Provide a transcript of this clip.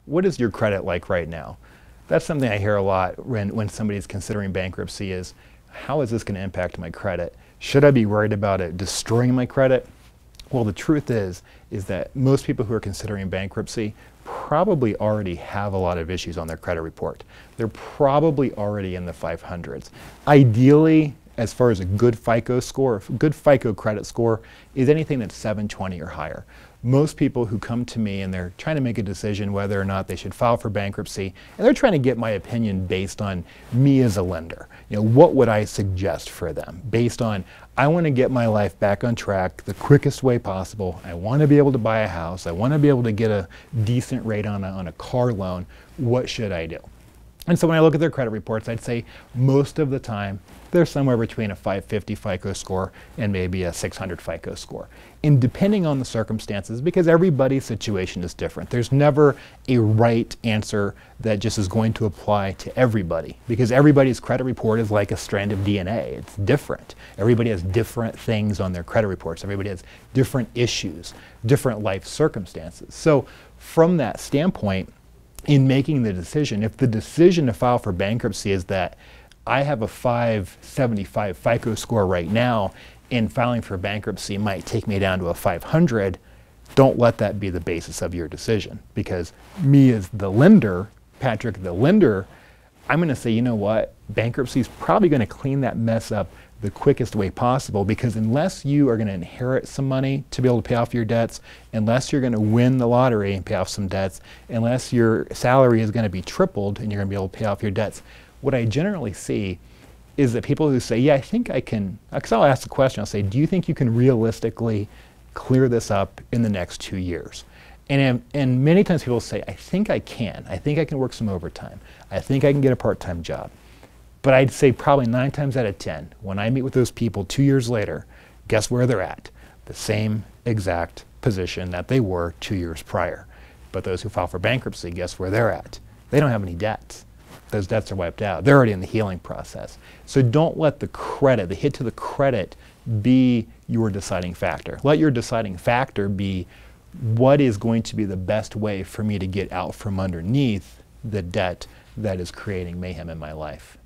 what is your credit like right now? That's something I hear a lot when somebody's considering bankruptcy is, how is this going to impact my credit? Should I be worried about it destroying my credit? Well, the truth is that most people who are considering bankruptcy probably already have a lot of issues on their credit report. They're probably already in the 500s. Ideally, as far as a good FICO score, a good FICO credit score is anything that's 720 or higher. Most people who come to me and they're trying to make a decision whether or not they should file for bankruptcy, and they're trying to get my opinion based on me as a lender. You know, what would I suggest for them? Based on, I want to get my life back on track the quickest way possible. I want to be able to buy a house. I want to be able to get a decent rate on a car loan. What should I do? And so when I look at their credit reports, I'd say most of the time they're somewhere between a 550 FICO score and maybe a 600 FICO score. And depending on the circumstances, because everybody's situation is different, there's never a right answer that just is going to apply to everybody, because everybody's credit report is like a strand of DNA. It's different. Everybody has different things on their credit reports. Everybody has different issues, different life circumstances. So from that standpoint, in making the decision, if the decision to file for bankruptcy is that I have a 575 FICO score right now and filing for bankruptcy might take me down to a 500, don't let that be the basis of your decision. Because me as the lender, Patrick the lender, I'm going to say, you know what, bankruptcy is probably going to clean that mess up the quickest way possible, because unless you are going to inherit some money to be able to pay off your debts, unless you're going to win the lottery and pay off some debts, unless your salary is going to be tripled and you're going to be able to pay off your debts, what I generally see is that people who say, yeah, I think I can, because I'll ask the question, I'll say, do you think you can realistically clear this up in the next 2 years? And many times people say, I think I can. I think I can work some overtime. I think I can get a part-time job. But I'd say probably 9 times out of 10, when I meet with those people 2 years later, guess where they're at? The same exact position that they were 2 years prior. But those who file for bankruptcy, guess where they're at? They don't have any debts. Those debts are wiped out. They're already in the healing process. So don't let the credit, the hit to the credit, be your deciding factor. Let your deciding factor be, what is going to be the best way for me to get out from underneath the debt that is creating mayhem in my life.